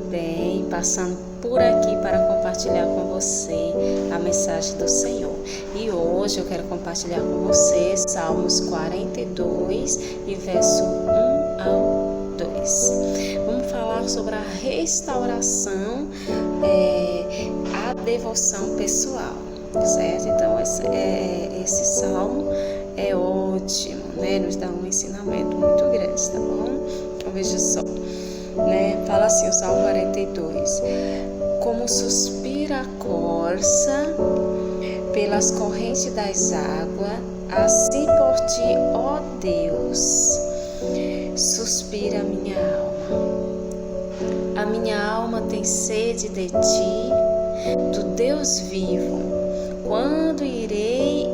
bem? Passando por aqui para compartilhar com você a mensagem do Senhor. E hoje eu quero compartilhar com você Salmos 42 e verso 1 ao 2. Vamos falar sobre a restauração, a devoção pessoal, certo? Então esse salmo é ótimo, né? Nos dá um ensinamento muito grande, tá bom? Então veja só, né? Fala assim o Salmo 42: como suspira a corça pelas correntes das águas, assim por ti, ó Deus, suspira a minha alma. A minha alma tem sede de ti, do Deus vivo. Quando irei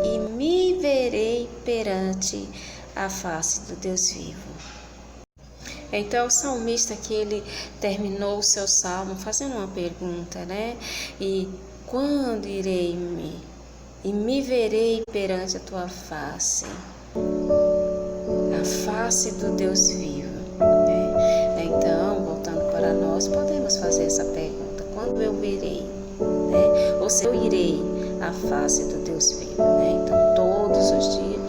e me verei perante a face do Deus vivo? Então o salmista aqui, ele terminou o seu salmo fazendo uma pergunta, né? E quando irei e me verei perante a tua face? A face do Deus vivo, né? Então, voltando para nós, podemos fazer essa pergunta: quando eu verei, né? Ou se eu irei à face do Deus vivo, né? Então, todos os dias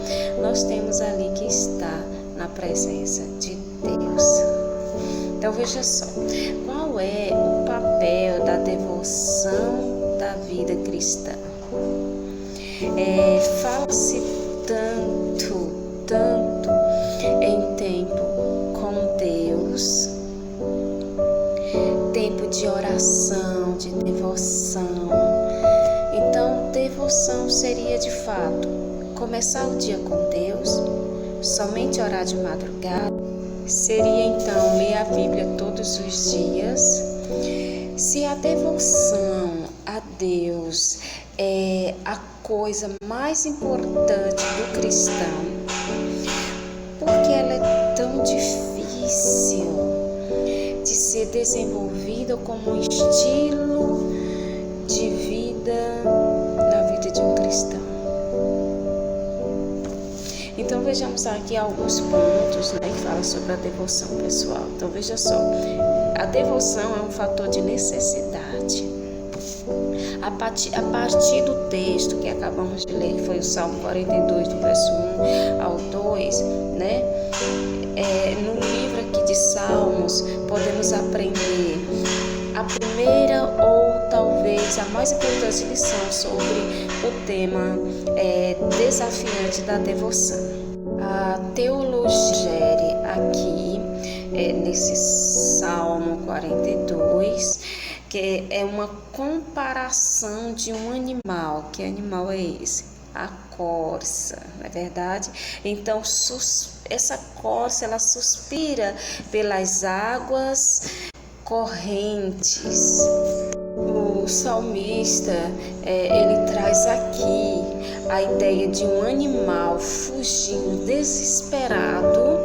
nós temos ali que estar na presença de Deus. Então veja só, qual é o papel da devoção da vida cristã? Fala-se tanto em tempo com Deus, tempo de oração, de devoção. Então, devoção seria de fato começar o dia com Deus, somente orar de madrugada. Seria então ler a Bíblia todos os dias. Se a devoção a Deus é a coisa mais importante do cristão, por que ela é tão difícil de ser desenvolvida como um estilo de vida na vida de um cristão? Então vejamos aqui alguns pontos, né, que falam sobre a devoção pessoal. Então veja só, a devoção é um fator de necessidade. A partir do texto que acabamos de ler, que foi o Salmo 42, do verso 1 ao 2, né? No livro aqui de Salmos, podemos aprender a primeira ou talvez a mais importante lição sobre o tema desafiante da devoção. A teologia aqui, nesse Salmo 42, que é uma comparação de um animal. Que animal é esse? A corça, não é verdade? Então, essa corça, ela suspira pelas águas correntes. O salmista, ele traz aqui a ideia de um animal fugindo desesperado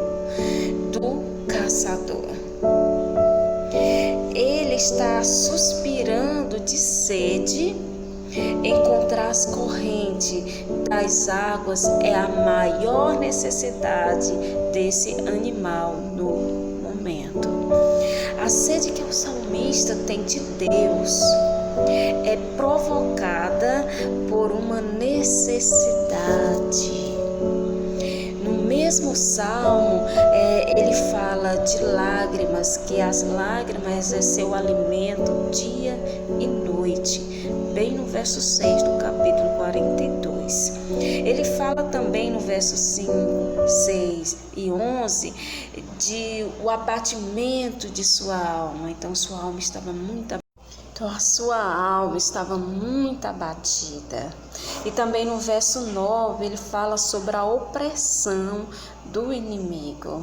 do caçador. Ele está suspirando de sede. Encontrar as correntes das águas é a maior necessidade desse animal no momento. A sede que o salmista tem de Deus é provocada por uma necessidade. No mesmo salmo, ele fala de lágrimas, que as lágrimas é seu alimento dia e noite, bem no verso 6 do capítulo 42. Ele fala também no verso 5, 6 e 11 de o abatimento de sua alma. Então sua alma estava muito a sua alma estava muito abatida. E também no verso 9 ele fala sobre a opressão do inimigo.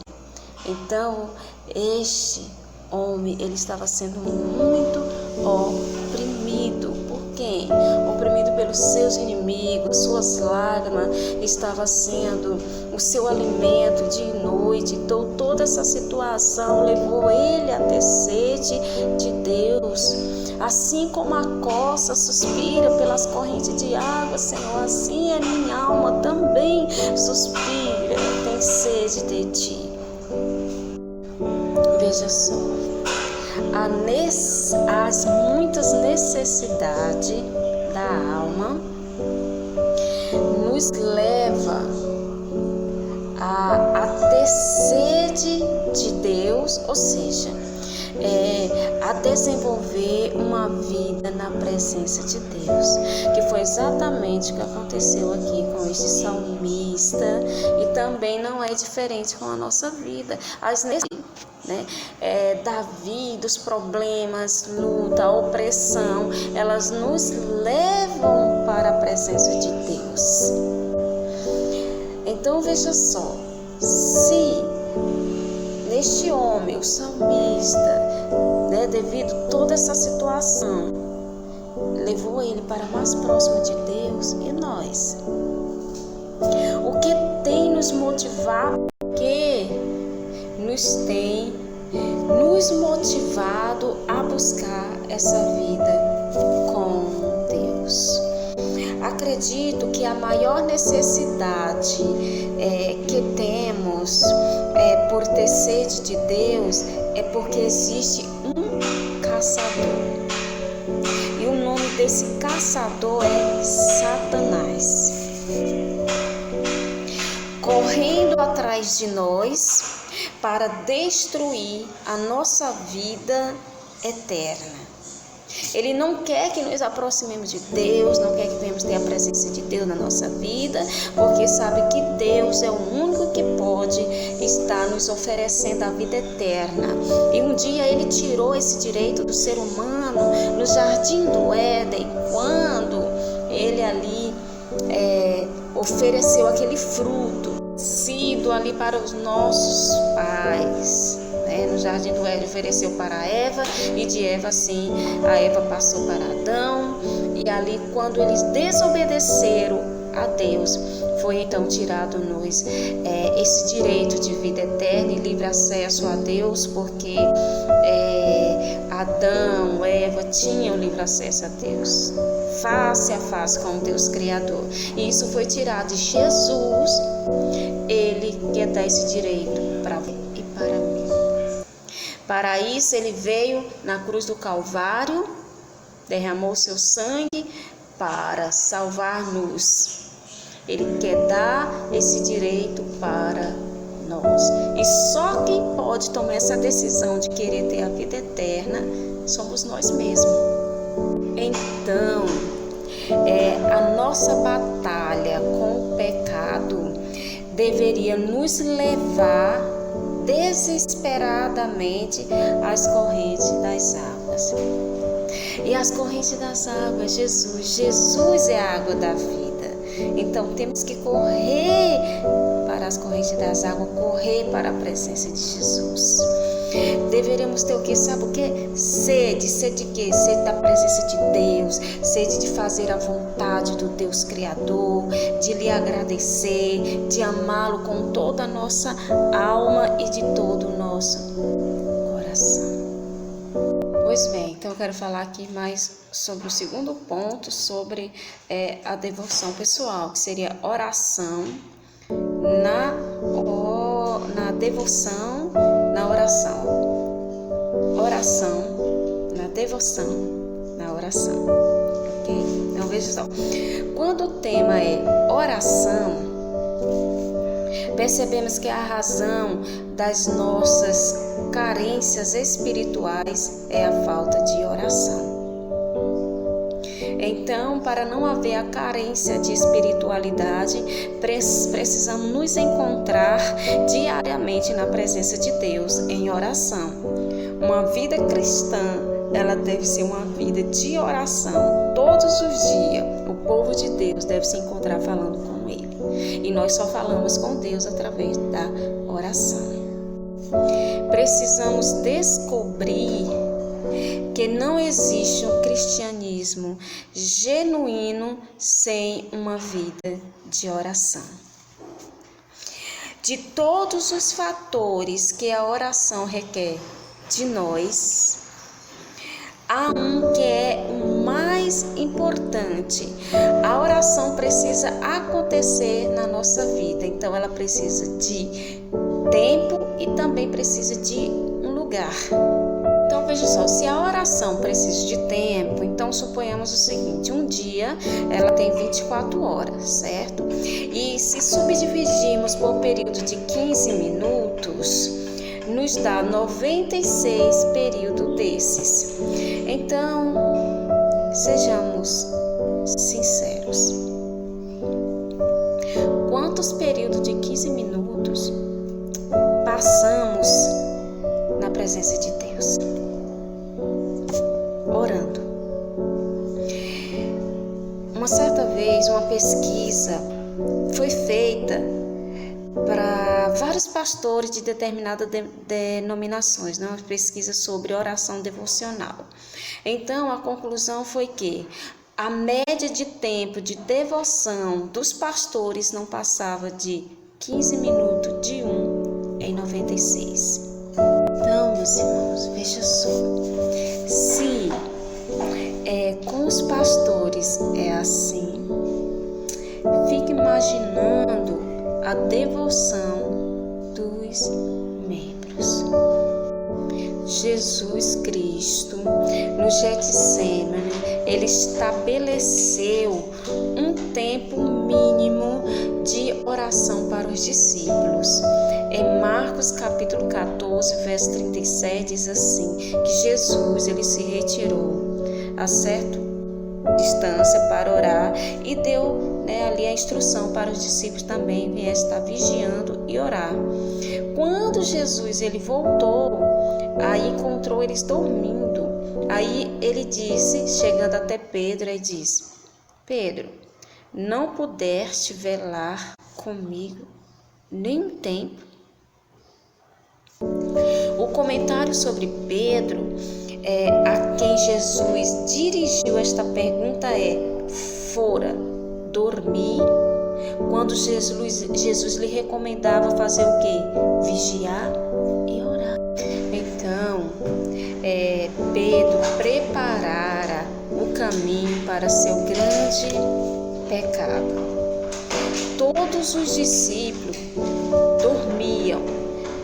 Então este homem, ele estava sendo muito oprimido. Por quem? Oprimido pelos seus inimigos. Suas lágrimas estavam sendo o seu alimento dia e noite. Então toda essa situação levou ele a ter sede de Deus. Assim como a corça suspira pelas correntes de água, Senhor, assim a minha alma também suspira, tem sede de ti. Veja só, as muitas necessidades da alma, nos leva a ter sede de Deus, ou seja, a desenvolver uma vida na presença de Deus, que foi exatamente o que aconteceu aqui com este salmista, e também não é diferente com a nossa vida. Davi, dos problemas, luta, opressão, elas nos levam para a presença de Deus. Então veja só, se neste homem, o salmista, devido a toda essa situação, levou ele para mais próximo de Deus, e nós? O que tem nos motivado, nos motivado a buscar essa vida com Deus? Acredito que a maior necessidade que temos por ter sede de Deus é porque existe um caçador. E o nome desse caçador é Satanás, correndo atrás de nós para destruir a nossa vida eterna. Ele não quer que nos aproximemos de Deus, não quer que venhamos ter a presença de Deus na nossa vida, porque sabe que Deus é o único que pode estar nos oferecendo a vida eterna. E um dia ele tirou esse direito do ser humano no jardim do Éden, quando ele ali ofereceu aquele fruto, sido ali para os nossos pais. No jardim do Éden ofereceu para Eva, e de Eva assim a Eva passou para Adão, e ali quando eles desobedeceram a Deus, foi então tirado-nos esse direito de vida eterna e livre acesso a Deus, porque Adão, Eva tinham livre acesso a Deus, face a face com o Deus Criador, e isso foi tirado de Jesus. Ele quer dar esse direito para você e para mim. Para isso ele veio na cruz do Calvário, derramou seu sangue para salvar-nos. Ele quer dar esse direito para nós. E só quem pode tomar essa decisão de querer ter a vida eterna somos nós mesmos. Então, a nossa batalha com o pecado deveria nos levar desesperadamente às correntes das águas. E as correntes das águas, Jesus é a água da vida. Então temos que correr para as correntes das águas, correr para a presença de Jesus. Deveremos ter o que? Sabe o que? Sede de quê? Sede da presença de Deus, sede de fazer a vontade do Deus Criador, de lhe agradecer, de amá-lo com toda a nossa alma e de todo o nosso coração. Pois bem, então eu quero falar aqui mais sobre o segundo ponto, sobre a devoção pessoal, que seria oração na devoção, na oração. Oração na devoção, na oração. Ok? Então veja só. Quando o tema é oração, percebemos que a razão das nossas carências espirituais é a falta de oração. Então, para não haver a carência de espiritualidade, precisamos nos encontrar diariamente na presença de Deus em oração. Uma vida cristã, ela deve ser uma vida de oração. Todos os dias, o povo de Deus deve se encontrar falando com Ele. E nós só falamos com Deus através da oração. Precisamos descobrir que não existe um cristianismo genuíno sem uma vida de oração. De todos os fatores que a oração requer de nós, há um que é o mais importante. A oração precisa acontecer na nossa vida, então ela precisa de tempo e também precisa de um lugar. Então veja só, se a oração precisa de tempo, então suponhamos o seguinte: um dia ela tem 24 horas, certo? E se subdividirmos por período de 15 minutos, nos dá 96 períodos desses. Então, sejamos sinceros. Quantos períodos de 15 minutos passamos na presença de Deus, orando? Uma certa vez, uma pesquisa foi feita para vários pastores de determinadas denominações, né? Uma pesquisa sobre oração devocional. Então, a conclusão foi que a média de tempo de devoção dos pastores não passava de 15 minutos, de 1 em 96. Então, meus irmãos, veja só, se com os pastores é assim, fique imaginando a devoção dos membros. Jesus Cristo, no Getsemane, ele estabeleceu um tempo mínimo de oração para os discípulos. Em Marcos capítulo 14, verso 37, diz assim, que Jesus ele se retirou a certa distância para orar e deu ali a instrução para os discípulos também viessem estar vigiando e orar. Quando Jesus ele voltou, aí encontrou eles dormindo. Aí ele disse, chegando até Pedro, e disse: Pedro, não pudeste velar comigo nem um tempo? O comentário sobre Pedro, a quem Jesus dirigiu esta pergunta fora dormir, quando Jesus lhe recomendava fazer o quê? Vigiar e orar. Então, Pedro preparara o caminho para seu grande pecado. Todos os discípulos dormiam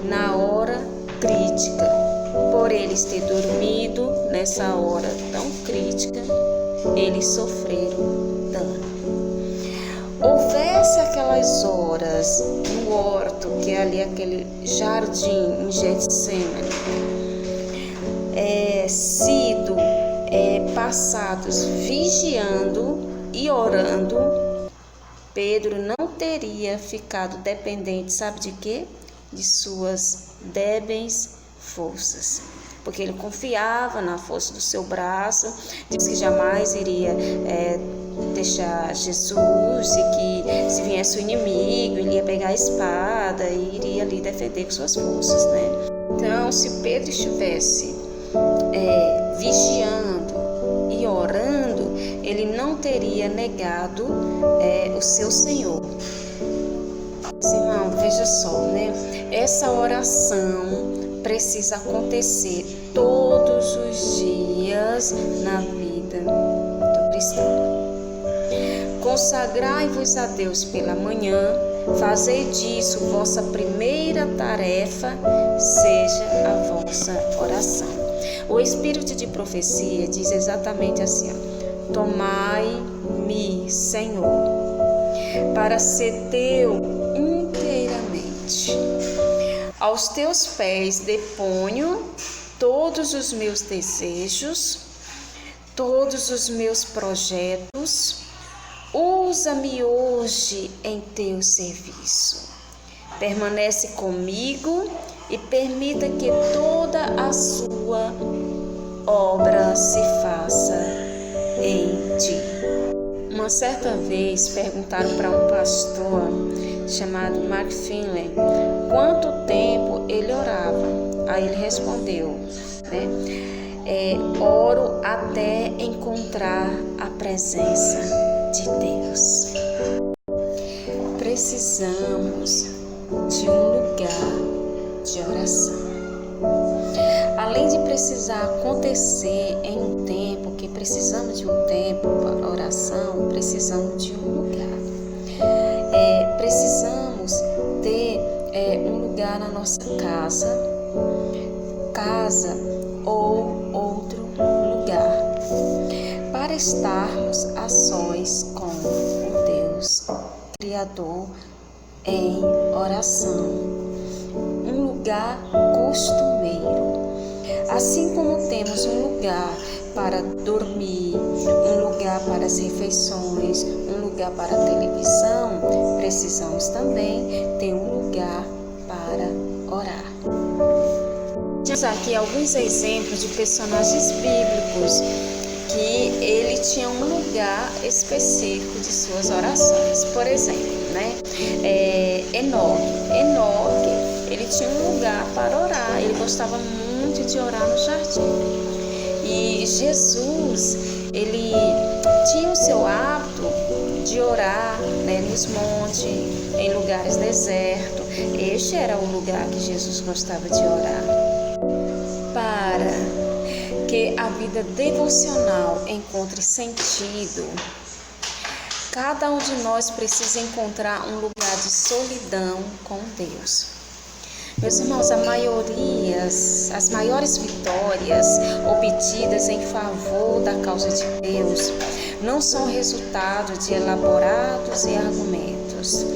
na hora crítica. Por eles ter dormido nessa hora tão crítica, eles sofreram dano. Houvesse aquelas horas no horto, que é ali aquele jardim em Getsemane, sido passados vigiando e orando, Pedro não teria ficado dependente, sabe de quê? De suas débeis forças, porque ele confiava na força do seu braço, disse que jamais iria deixar Jesus, e que se viesse o inimigo, ele ia pegar a espada e iria ali defender com suas forças, né? Então, se Pedro estivesse vigiando e orando, ele não teria negado o seu Senhor. Irmão, veja só, né? Essa oração precisa acontecer todos os dias na vida do cristão. Consagrai-vos a Deus pela manhã, fazei disso vossa primeira tarefa, seja a vossa oração. O Espírito de profecia diz exatamente assim: tomai-me, Senhor, para ser teu inteiramente. Aos teus pés deponho todos os meus desejos, todos os meus projetos. Usa-me hoje em teu serviço. Permanece comigo e permita que toda a sua obra se faça em ti. Uma certa vez perguntaram para um pastor chamado Mark Finley quanto tempo ele orava. Aí ele respondeu, oro até encontrar a presença de Deus. Precisamos de um lugar de oração. Além de precisar acontecer em um tempo, que precisamos de um tempo para oração, precisamos de um lugar. Precisamos ter um lugar na nossa casa ou outro lugar, para estarmos a sós com o Deus Criador em oração, um lugar costumeiro. Assim como temos um lugar para dormir, um lugar para as refeições, um lugar para a televisão, precisamos também ter um lugar para orar. Temos aqui alguns exemplos de personagens bíblicos que ele tinha um lugar específico de suas orações. Por exemplo, Enoque, ele tinha um lugar para orar, ele gostava muito de orar no jardim. E Jesus, ele tinha o seu hábito de orar, nos montes, em lugares desertos. Este era o lugar que Jesus gostava de orar. Para que a vida devocional encontre sentido, cada um de nós precisa encontrar um lugar de solidão com Deus. Meus irmãos, as maiores vitórias obtidas em favor da causa de Deus não são resultado de elaborados argumentos,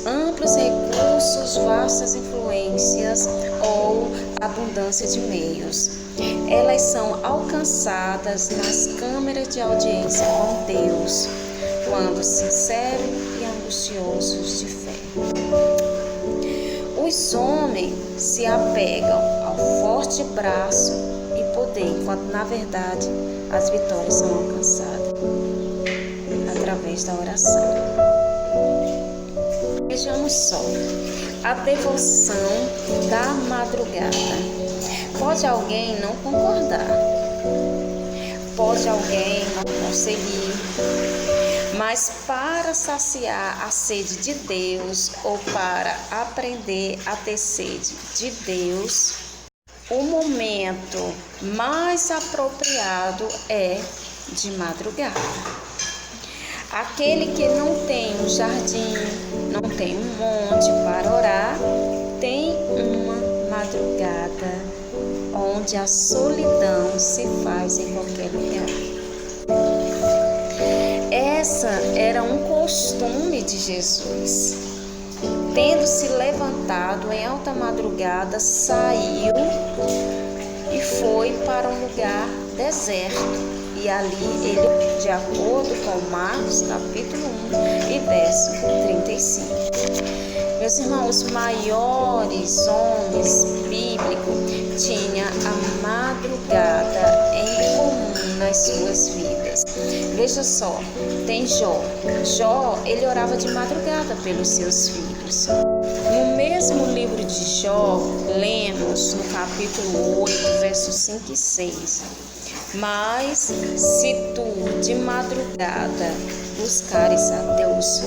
amplos recursos, vastas influências ou abundância de meios. Elas são alcançadas nas câmeras de audiência com Deus, quando sinceros e angustiosos de fé. Os homens se apegam ao forte braço e poder, enquanto na verdade as vitórias são alcançadas através da oração. Vejamos só, a devoção da madrugada. Pode alguém não concordar, pode alguém não conseguir, mas para saciar a sede de Deus ou para aprender a ter sede de Deus, o momento mais apropriado é de madrugada. Aquele que não tem um jardim, não tem um monte para orar, tem uma madrugada onde a solidão se faz em qualquer lugar. Essa era um costume de Jesus. Tendo se levantado em alta madrugada, saiu e foi para um lugar deserto. E ali ele, de acordo com Marcos capítulo 1 e verso 35. Meus irmãos, os maiores homens bíblicos tinham a madrugada em comum nas suas vidas. Veja só, tem Jó. Jó, ele orava de madrugada pelos seus filhos. No mesmo livro de Jó, lemos no capítulo 8, versos 5 e 6. Mas se tu de madrugada buscares a Deus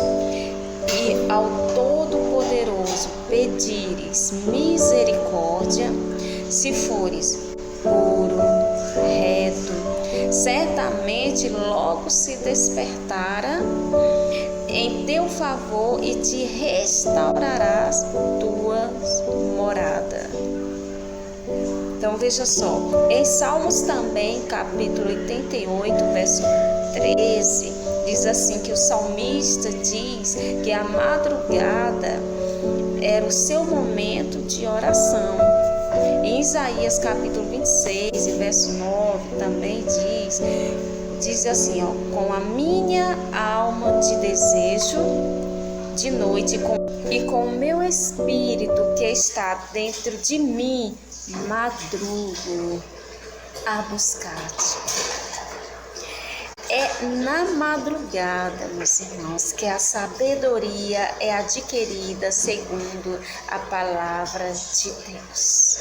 e ao Todo-Poderoso pedires misericórdia, se fores puro, reto, certamente logo se despertará em teu favor e te restaurarás tuas moradas. Então veja só, em Salmos também, capítulo 88, verso 13, diz assim que o salmista diz que a madrugada era o seu momento de oração. Em Isaías capítulo 26, verso 9, também diz assim, com a minha alma te desejo de noite e com o meu espírito que está dentro de mim, madrugo a buscar-te. É na madrugada, meus irmãos, que a sabedoria é adquirida segundo a palavra de Deus.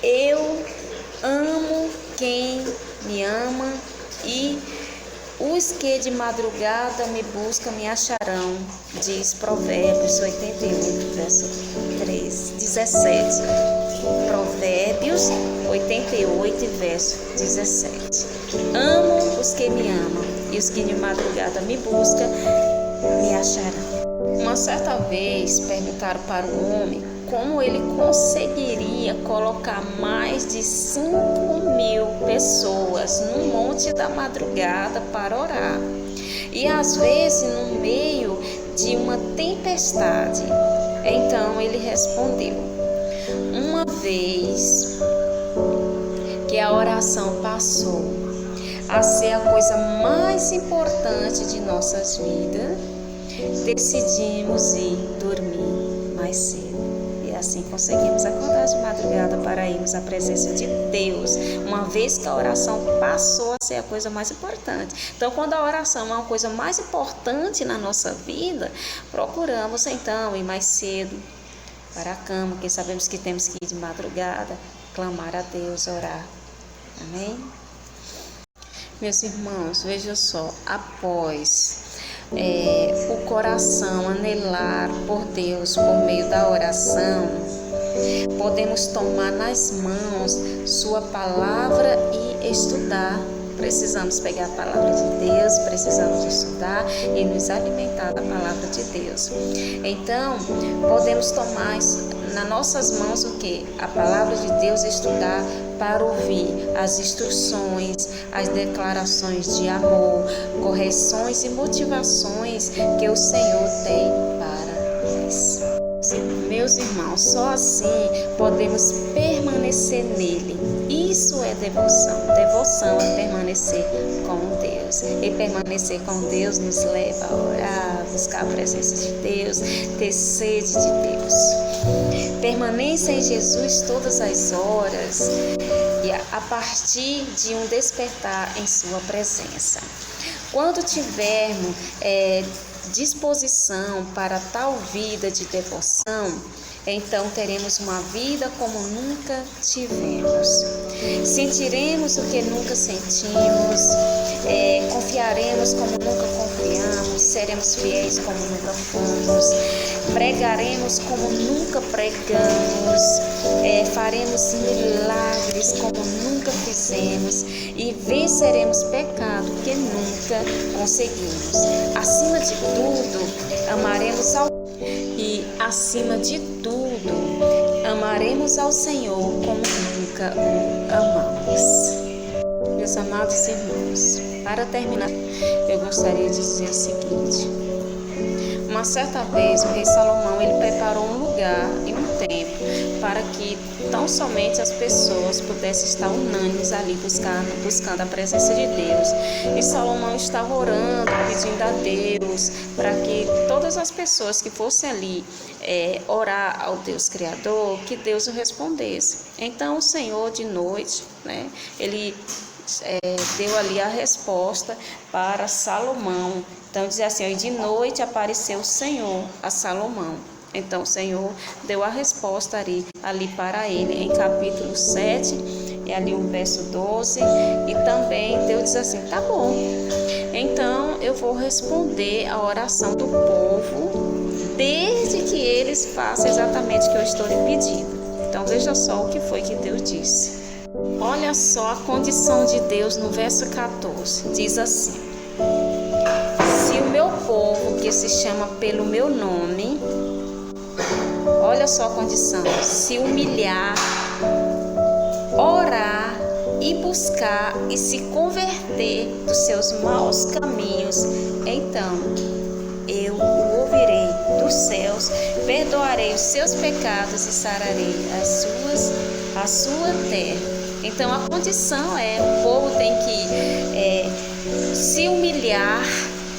Eu amo quem me ama e os que de madrugada me buscam me acharão, diz Provérbios 88, verso 17. Provérbios 88, verso 17. Amo os que me amam e os que de madrugada me buscam me acharão. Uma certa vez perguntaram para o homem como ele conseguiria colocar mais de 5.000 pessoas no monte da madrugada para orar. E às vezes no meio de uma tempestade. Então ele respondeu: uma vez que a oração passou a ser a coisa mais importante de nossas vidas, decidimos ir dormir mais cedo. E assim conseguimos acordar de madrugada para irmos à presença de Deus, uma vez que a oração passou a ser a coisa mais importante. Então, quando a oração é uma coisa mais importante na nossa vida, procuramos então ir mais cedo para a cama, porque sabemos que temos que ir de madrugada, clamar a Deus, orar. Amém? Meus irmãos, vejam só, após o coração anelar por Deus por meio da oração, podemos tomar nas mãos sua palavra e estudar. Precisamos pegar a palavra de Deus, precisamos estudar e nos alimentar da palavra de Deus. Então, podemos tomar nas nossas mãos o que? A palavra de Deus, estudar para ouvir as instruções, as declarações de amor, correções e motivações que o Senhor tem para nós. Meus irmãos, só assim podemos permanecer nele. Isso é devoção. Devoção é permanecer com Deus. E permanecer com Deus nos leva a orar, buscar a presença de Deus, ter sede de Deus. Permaneça em Jesus todas as horas e a partir de um despertar em sua presença. Quando tivermos disposição para tal vida de devoção, então teremos uma vida como nunca tivemos. Sentiremos o que nunca sentimos, confiaremos como nunca confiamos, seremos fiéis como nunca fomos, pregaremos como nunca pregamos, faremos milagres como nunca fizemos e venceremos pecado que nunca conseguimos. Acima de tudo, amaremos ao Senhor como nunca o amamos. Meus amados irmãos, para terminar, eu gostaria de dizer o seguinte. Uma certa vez, o rei Salomão, ele preparou um lugar e um templo para que tão somente as pessoas pudessem estar unânimes ali buscando a presença de Deus. E Salomão estava orando, pedindo a Deus para que todas as pessoas que fossem ali orar ao Deus Criador, que Deus o respondesse. Então o Senhor de noite, ele deu ali a resposta para Salomão. Então diz assim: e de noite apareceu o Senhor a Salomão. Então o Senhor deu a resposta ali para ele, em capítulo 7, e ali o verso 12, e também Deus diz assim: tá bom, então eu vou responder a oração do povo, desde que eles façam exatamente o que eu estou lhe pedindo. Então veja só o que foi que Deus disse. Olha só a condição de Deus no verso 14, diz assim: se o meu povo, que se chama pelo meu nome, olha só a condição, se humilhar, orar e buscar e se converter dos seus maus caminhos, então eu o ouvirei dos céus, perdoarei os seus pecados e sararei a sua terra. Então a condição o povo tem que se humilhar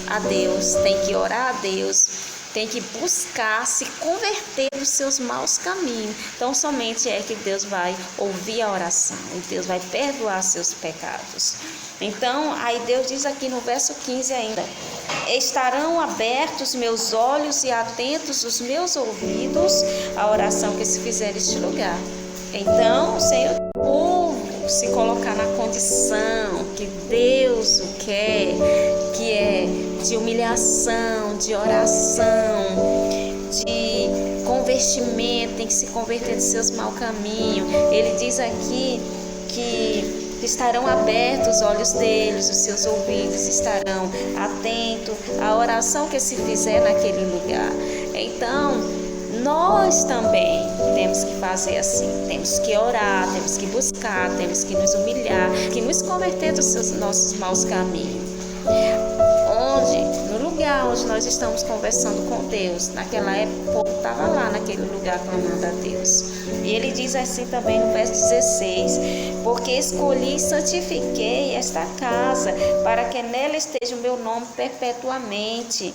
a Deus, tem que orar a Deus, tem que buscar se converter dos seus maus caminhos. Então somente que Deus vai ouvir a oração e Deus vai perdoar seus pecados. Então aí Deus diz aqui no verso 15 ainda: estarão abertos meus olhos e atentos os meus ouvidos à oração que se fizer neste lugar. Então o Senhor, se colocar na condição que Deus o quer, que é de humilhação, de oração, de convertimento, tem que se converter de seus maus caminhos. Ele diz aqui que estarão abertos os olhos deles, os seus ouvidos estarão atentos à oração que se fizer naquele lugar. Então, nós também temos que fazer assim. Temos que orar, temos que buscar, temos que nos humilhar, que nos converter dos nossos maus caminhos. No lugar onde nós estamos conversando com Deus, naquela época o povo estava lá naquele lugar clamando a Deus. E ele diz assim também no verso 16: porque escolhi e santifiquei esta casa, para que nela esteja o meu nome perpetuamente.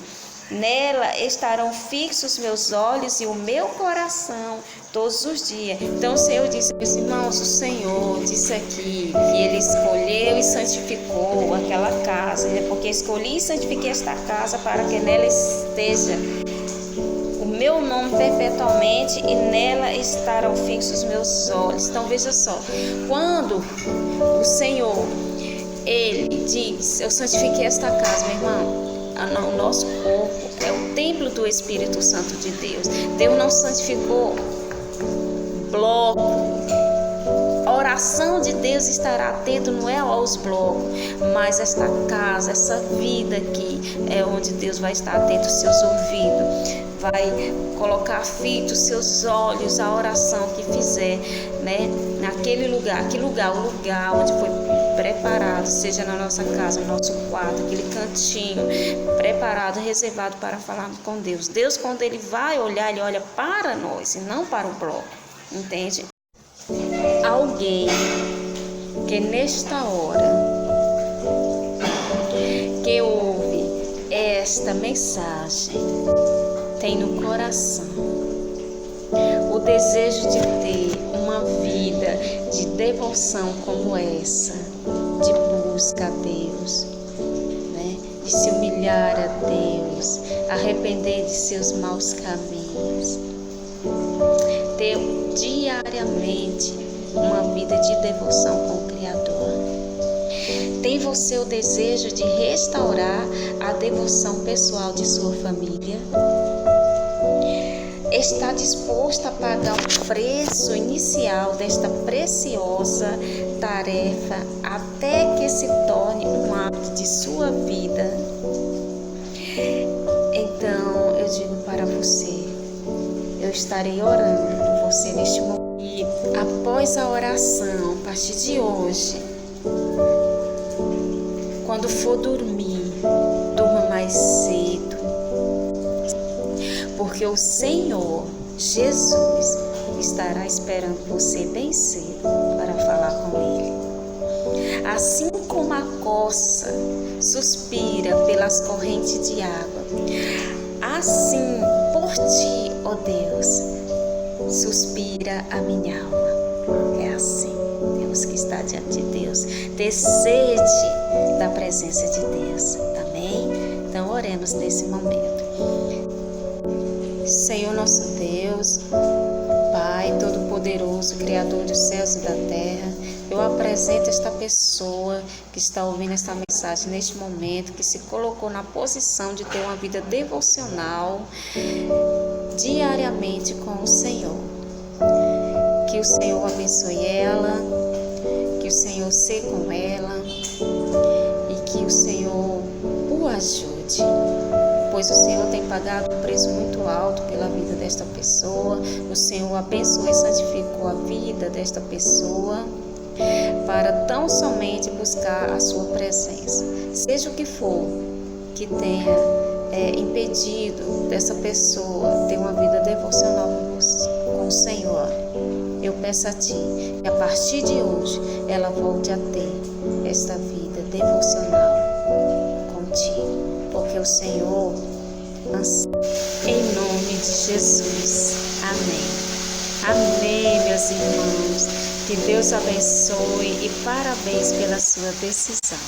Nela estarão fixos meus olhos e o meu coração todos os dias. Então o Senhor disse, meus irmãos, o Senhor disse aqui que Ele escolheu e santificou aquela casa, porque escolhi e santifiquei esta casa para que nela esteja o meu nome perpetuamente e nela estarão fixos meus olhos. Então veja só, quando o Senhor, Ele diz, eu santifiquei esta casa, meu irmão, o nosso corpo é o templo do Espírito Santo de Deus. Deus não santificou bloco. A oração de Deus estará atento não é aos blocos, mas esta casa, essa vida aqui é onde Deus vai estar atento aos seus ouvidos, vai colocar fito os seus olhos a oração que fizer, né? Naquele lugar, o lugar onde foi preparado, seja na nossa casa, no nosso quarto, aquele cantinho preparado, reservado para falarmos com Deus. Deus, quando Ele vai olhar, Ele olha para nós e não para o bloco, entende? Alguém que nesta hora que ouve esta mensagem tem no coração o desejo de ter uma vida de devoção como essa, de busca a Deus, né? De se humilhar a Deus, arrepender de seus maus caminhos, ter diariamente uma vida de devoção com o Criador. Tem você o desejo de restaurar a devoção pessoal de sua família? Está disposto a pagar o preço inicial desta preciosa tarefa até que se torne um hábito de sua vida? Então eu digo para você, eu estarei orando por você neste momento. E após a oração, a partir de hoje, quando for dormir, durma mais cedo, porque o Senhor Jesus estará esperando você bem cedo para falar com Ele. Assim como a coça suspira pelas correntes de água, assim por ti, ó Deus, suspira a minha alma. É assim, temos que estar diante de Deus, ter sede da presença de Deus, amém? Então oremos nesse momento. Senhor nosso Deus, Pai Todo-Poderoso, Criador dos céus e da terra, eu apresento esta pessoa que está ouvindo esta mensagem neste momento, que se colocou na posição de ter uma vida devocional diariamente com o Senhor. Que o Senhor abençoe ela, que o Senhor seja com ela e que o Senhor o ajude, pois o Senhor tem pagado um preço muito alto pela vida desta pessoa. O Senhor abençoou e santificou a vida desta pessoa para tão somente buscar a sua presença. Seja o que for que tenha impedido dessa pessoa ter uma vida devocional com o Senhor, eu peço a Ti que a partir de hoje ela volte a ter esta vida devocional contigo, porque o Senhor ansia. Em nome de Jesus, amém. Amém, meus irmãos. Que Deus abençoe e parabéns pela sua decisão.